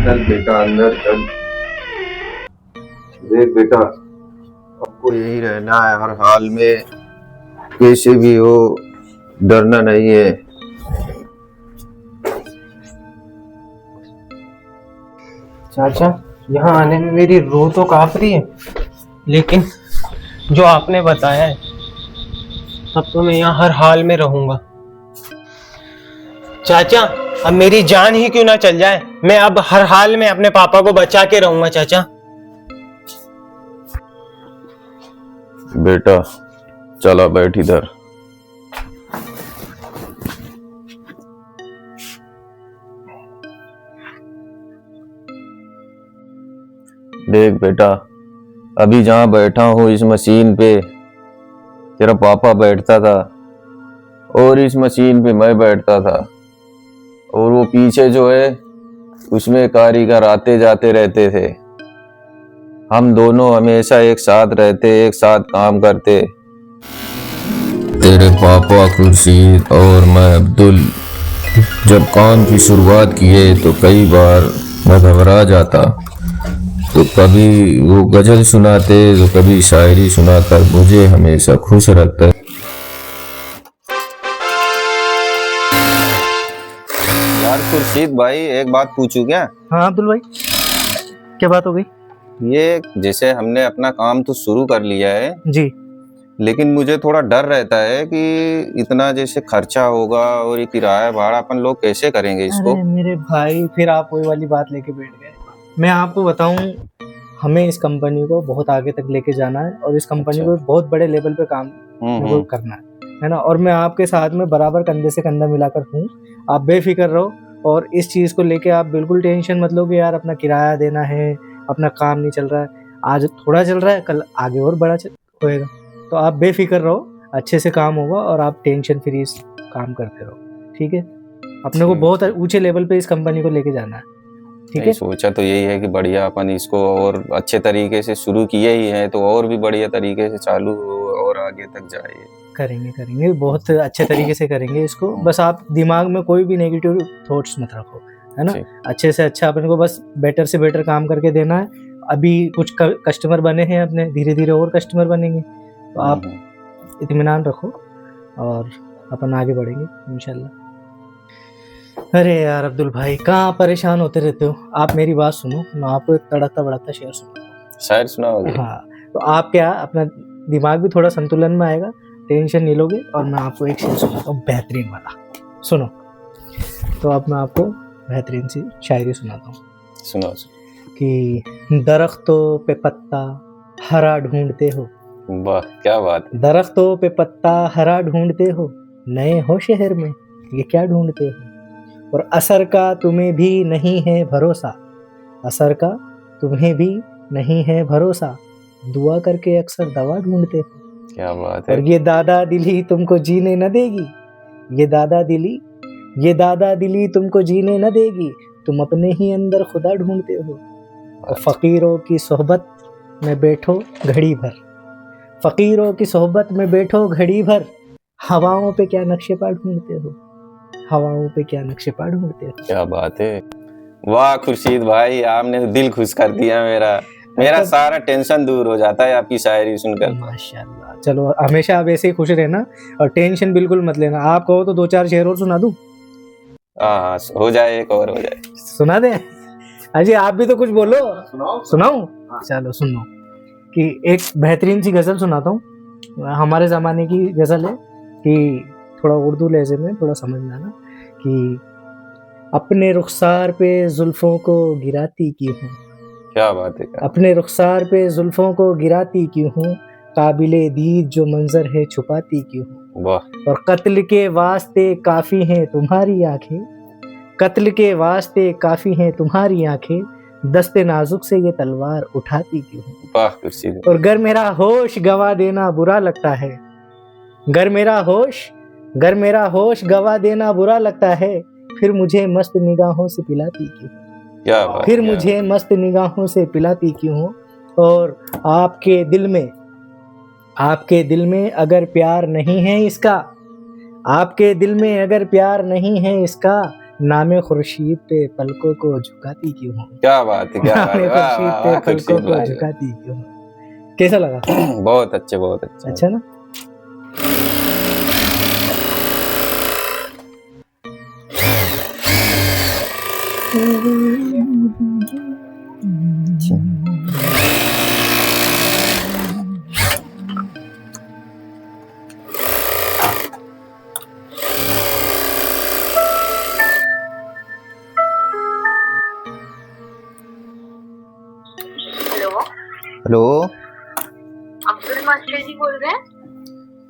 चल बेटा अंदर चल। देख बेटा, आपको यही रहना है हर हाल में, कैसे भी हो, डरना नहीं है। चाचा, यहाँ आने में मेरी रूह तो कांप रही है, लेकिन जो आपने बताया है तब तो मैं यहाँ हर हाल में रहूंगा। चाचा, अब मेरी जान ही क्यों ना चल जाए, मैं अब हर हाल में अपने पापा को बचा के रहूंगा। चाचा बेटा चला बैठ इधर। देख बेटा, अभी जहां बैठा हूं इस मशीन पे तेरा पापा बैठता था और इस मशीन पे मैं बैठता था, और वो पीछे जो है उसमें कारीगर आते जाते रहते थे। हम दोनों हमेशा एक साथ रहते, एक साथ काम करते। तेरे पापा खुर्शीद और मैं अब्दुल जब काम की शुरुआत किए तो कई बार मैं घबरा जाता, तो कभी वो गजल सुनाते तो कभी शायरी सुनाकर मुझे हमेशा खुश रखता। यार खुर्शीद भाई, एक बात पूछूं क्या? हाँ अब्दुल भाई, क्या बात हो गई? ये जैसे हमने अपना काम तो शुरू कर लिया है जी, लेकिन मुझे थोड़ा डर रहता है कि इतना जैसे खर्चा होगा और ये किराया भाड़ा अपन लोग कैसे करेंगे इसको। अरे मेरे भाई, फिर आप वही वाली बात लेके बैठ गए। मैं आपको बताऊं, हमें इस कंपनी को बहुत आगे तक लेके जाना है और इस कंपनी को बहुत बड़े लेवल पे काम मेरे को करना है ना। और मैं आपके साथ में बराबर कंधे से कंधा मिलाकर हूँ, आप बेफिक्र रहो। और इस चीज़ को लेके आप बिल्कुल टेंशन मत लो कि यार अपना किराया देना है, अपना काम नहीं चल रहा है। आज थोड़ा चल रहा है, कल आगे और बड़ा होएगा। तो आप बेफिक्र रहो, अच्छे से काम होगा और आप टेंशन फ्री काम करते रहो, ठीक है? अपने को बहुत ऊंचे लेवल पे इस कंपनी को लेके जाना है, ठीक है? सोचा तो यही है कि बढ़िया अपन इसको और अच्छे तरीके से शुरू किए ही है तो और भी बढ़िया तरीके से चालू हो और आगे तक जाए। करेंगे बहुत अच्छे तरीके से करेंगे इसको। बस आप दिमाग में कोई भी नेगेटिव थॉट्स मत रखो, है ना? अच्छे से अच्छा अपन को बस बेटर से बेटर काम करके देना है। अभी कुछ कस्टमर बने हैं अपने, धीरे धीरे और कस्टमर बनेंगे, तो आप इत्मीनान रखो और अपन आगे बढ़ेंगे इंशाल्लाह। अरे यार अब्दुल भाई, कहाँ परेशान होते रहते हो? आप मेरी बात सुनो, मैं आपको एक तड़कता भड़कता शेर सुनाता हूँ। शायर सुनाओगे? हाँ, तो आप क्या अपना दिमाग भी थोड़ा संतुलन में आएगा, टेंशन नहीं लोगे। और मैं आपको एक शेर सुनाता हूँ बेहतरीन वाला, सुनो। तो अब मैं आपको बेहतरीन सी शायरी सुनाता हूँ। सुनाओ। कि दरख्तों पे पत्ता हरा ढूंढते हो, वाह क्या बात है। दरख्तों पे पत्ता हरा ढूंढते हो, नए हो शहर में ये क्या ढूंढते हो? और असर का तुम्हें भी नहीं है भरोसा, असर का तुम्हें भी नहीं है भरोसा, दुआ करके अक्सर दवा ढूंढते हो। क्या बात है। और ये दादा दिली तुमको जीने न देगी, ये दादा दिली तुमको जीने न देगी, तुम अपने ही अंदर खुदा ढूंढते हो। और फकीरों की सोहबत में बैठो घड़ी भर, फकीरों की सोहबत में बैठो घड़ी भर, हवाओं पे क्या नक्शे पा ढूंढते हो, हवाओं पे क्या नक्शे पा ढूंढते हो। क्या बात है, वाह खुर्शीद भाई, आपने दिल खुश कर दिया मेरा सारा टेंशन दूर हो जाता है आपकी शायरी सुनकर। माशाल्लाह, चलो हमेशा आप ऐसे ही खुश रहना और टेंशन बिल्कुल मत लेना। आप कहो तो 2-4 शेर और सुना दूं? हाँ हो जाए, एक और हो जाए। सुना दे? अजी आप भी तो कुछ बोलो। सुनाऊं? चलो सुनो कि एक बेहतरीन सी गजल सुनाता हूँ। हमारे ज़माने की गजल है, कि थोड़ा उर्दू लहजे में थोड़ा समझ में आना। कि अपने रुखसार पे जुल्फों को गिराती क्यों हूँ, क्या बात है। अपने रुखसार पे जुल्फों को गिराती क्यों हूँ, काबिले दीद जो मंजर है छुपाती क्यों हूँ। वाह। और कत्ल के वास्ते काफ़ी हैं तुम्हारी आंखें, कत्ल के वास्ते काफ़ी हैं तुम्हारी आंखें, दस्ते नाजुक से ये तलवार उठाती क्यों हूँ। वाह खुर्शीद। और गर मेरा होश गवा देना बुरा लगता है, गर मेरा होश गवा देना बुरा लगता है, फिर मुझे मस्त निगाहों से पिलाती क्यों, क्या बात, फिर मुझे मस्त निगाहों से पिलाती क्यों हो। और आपके दिल में अगर प्यार नहीं है इसका, आपके दिल में अगर प्यार नहीं है इसका, नामे खुर्शीद पे पलकों को झुकाती क्यों हूँ। क्या बात है, क्या बात है, नामे वाह खुर्शीद वाह पे वाह पलकों खुर्शीद को भाई, झुकाती क्यों हूँ। कैसा लगा? बहुत अच्छे, बहुत अच्छे। अच्छा ना? Hello, hello. Abdul master ji बोल रहे हैं?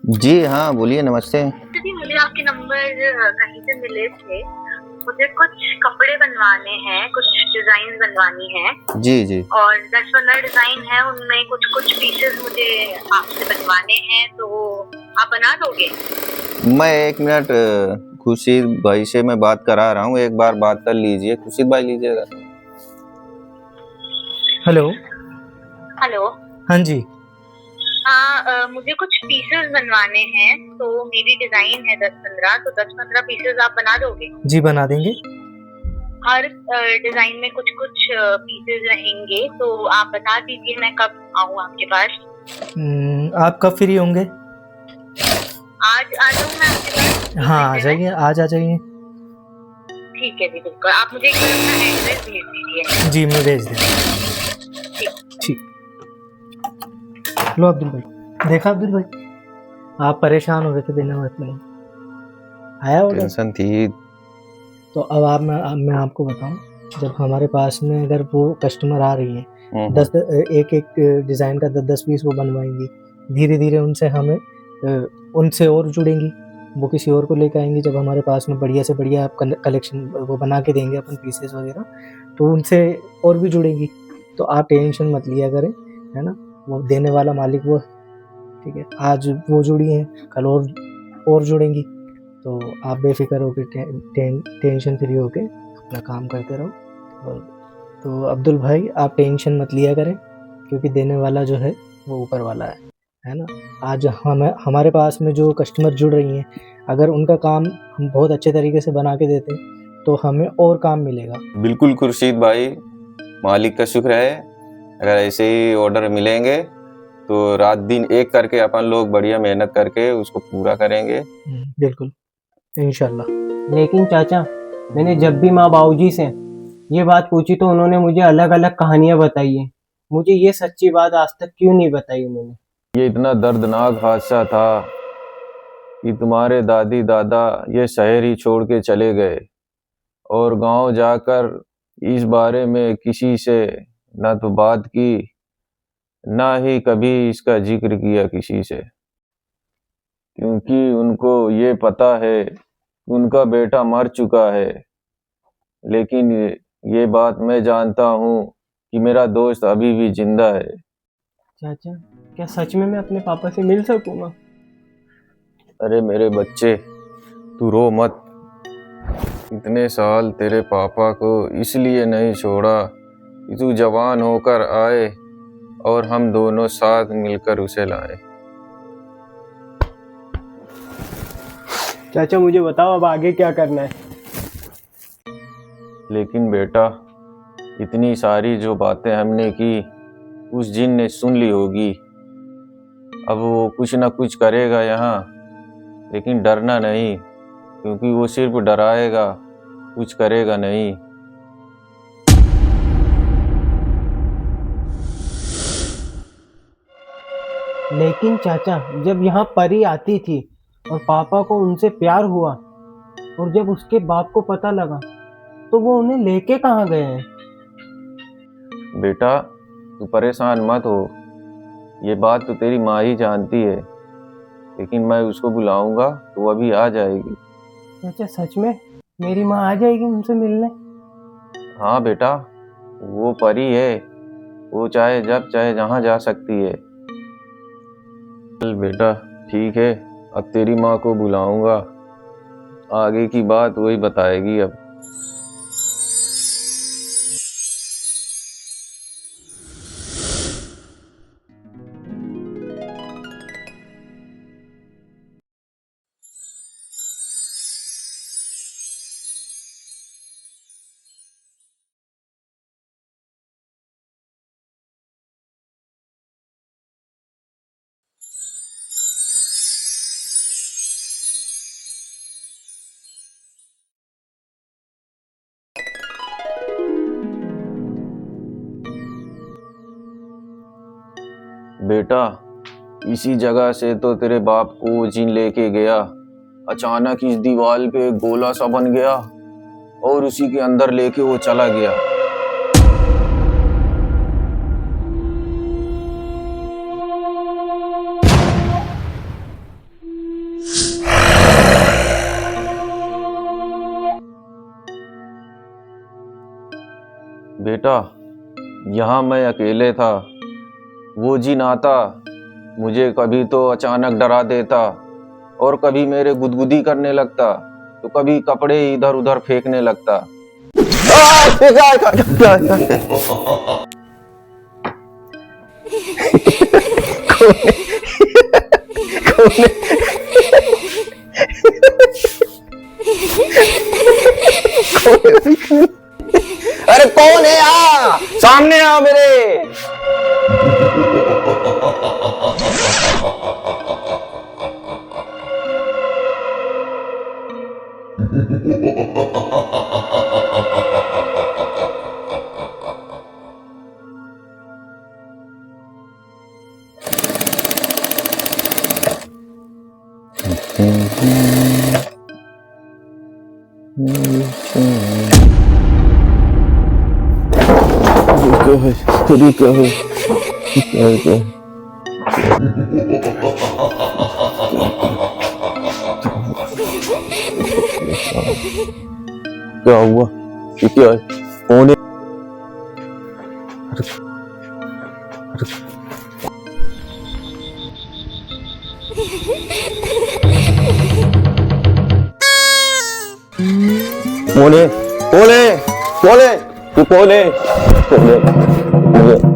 जी हाँ, बोलिए, नमस्ते। मास्टर जी, मुझे आपके नंबर कहीं से मिले थे। मुझे कुछ कपड़े बनवाने हैं, कुछ डिजाइन बनवानी है जी जी। और 10-15 डिजाइन है, उनमें कुछ कुछ पीसेस मुझे आपसे बनवाने हैं, तो आप बना दोगे? मैं 1 मिनट खुर्शीद भाई से मैं बात करा रहा हूँ, एक बार बात कर लीजिए। खुर्शीद भाई लीजिएगा। हेलो। हेलो। हाँ जी। हाँ, मुझे कुछ पीसेस बनवाने हैं, तो मेरी डिजाइन है 10-15, तो 10-15 पीसेस आप बना दोगे? जी बना देंगे। हर डिजाइन में कुछ कुछ पीसेस रहेंगे, तो आप बता दीजिए मैं कब आऊँ आपके पास। आप कब फ्री होंगे? आज आ जाऊँ मैं आपके पास? हाँ आ जाइए, आज आ जाइए। ठीक है जी, बिल्कुल। आप मुझे एक बार अपना एड्रेस भेज दीजिए। जी मैं भेज देंगे। ठीक। लो अब्दुल भाई, देखा अब्दुल भाई, आप परेशान हो रहे थे बिना मतलब, आया ऑर्डर? टेंशन थी। तो अब मैं आपको बताऊं, जब हमारे पास में अगर वो कस्टमर आ रही है, 10 एक एक डिज़ाइन का 10-10 पीस वो बनवाएंगी, धीरे धीरे उनसे हमें उनसे और जुड़ेंगी, वो किसी और को लेकर आएंगी। जब हमारे पास में बढ़िया से बढ़िया आप कलेक्शन वो बना के देंगे अपन पीसेस वगैरह, तो उनसे और भी जुड़ेंगी। तो आप टेंशन मत लिया करें, है ना? वो देने वाला मालिक वो है, ठीक है? आज वो जुड़ी हैं, कल और जुड़ेंगी। तो आप बेफिक्र होकर टेंशन फ्री होके अपना काम करते रहो। और तो अब्दुल भाई आप टेंशन मत लिया करें, क्योंकि देने वाला जो है वो ऊपर वाला है ना? आज हमारे पास में जो कस्टमर जुड़ रही हैं, अगर उनका काम हम बहुत अच्छे तरीके से बना के देते तो हमें और काम मिलेगा। बिल्कुल खुर्शीद भाई, मालिक का शुक्र है। अगर ऐसे ही ऑर्डर मिलेंगे तो रात दिन एक करके अपन लोग बढ़िया मेहनत करके उसको पूरा करेंगे। बिल्कुल, इंशाल्लाह। लेकिन चाचा, मैंने जब भी माँ बाबूजी से ये बात पूछी तो उन्होंने मुझे अलग अलग कहानियां बताई है। मुझे ये सच्ची बात आज तक क्यों नहीं बताई उन्होंने? ये इतना दर्दनाक हादसा था कि तुम्हारे दादी दादा ये शहर ही छोड़ के चले गए और गांव जाकर इस बारे में किसी से ना तो बात की, ना ही कभी इसका जिक्र किया किसी से, क्योंकि उनको ये पता है कि उनका बेटा मर चुका है। लेकिन ये बात मैं जानता हूँ कि मेरा दोस्त अभी भी जिंदा है। चाचा, क्या सच में मैं अपने पापा से मिल सकूंगा? अरे मेरे बच्चे, तू रो मत। इतने साल तेरे पापा को इसलिए नहीं छोड़ा कि तू जवान होकर आए और हम दोनों साथ मिलकर उसे लाए। चाचा मुझे बताओ अब आगे क्या करना है? लेकिन बेटा, इतनी सारी जो बातें हमने की उस जिन ने सुन ली होगी। अब वो कुछ ना कुछ करेगा यहाँ, लेकिन डरना नहीं, क्योंकि वो सिर्फ डराएगा, कुछ करेगा नहीं। लेकिन चाचा, जब यहाँ परी आती थी और पापा को उनसे प्यार हुआ और जब उसके बाप को पता लगा तो वो उन्हें लेके कहाँ गए हैं? बेटा तू परेशान मत हो, ये बात तो तेरी माँ ही जानती है, लेकिन मैं उसको बुलाऊंगा तो वो अभी आ जाएगी। चाचा सच में मेरी माँ आ जाएगी उनसे मिलने? हाँ बेटा, वो परी है, वो चाहे जब चाहे जहाँ जा सकती है। चल बेटा, ठीक है, अब तेरी माँ को बुलाऊंगा, आगे की बात वही बताएगी अब। बेटा, इसी जगह से तो तेरे बाप को वो जिन लेके गया। अचानक इस दीवार पे एक गोला सा बन गया और उसी के अंदर लेके वो चला गया। बेटा, यहाँ मैं अकेले था, वो जिन आता, मुझे कभी तो अचानक डरा देता और कभी मेरे गुदगुदी करने लगता, तो कभी कपड़े इधर उधर फेंकने लगता। अरे कौन है? आ सामने आ मेरे। क्या हुआ? क्या है? कौन है? कौन है? कौन है? कौन है? तू कौन है? कौन है? कौन है?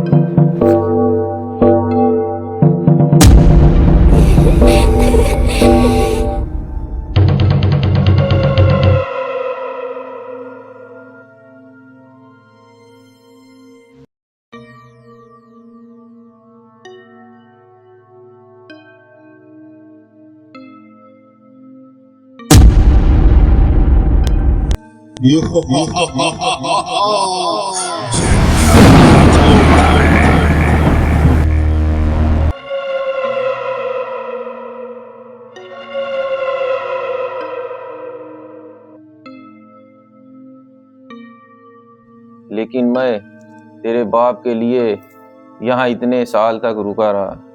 लेकिन मैं तेरे बाप के लिए यहाँ इतने साल तक रुका रहा।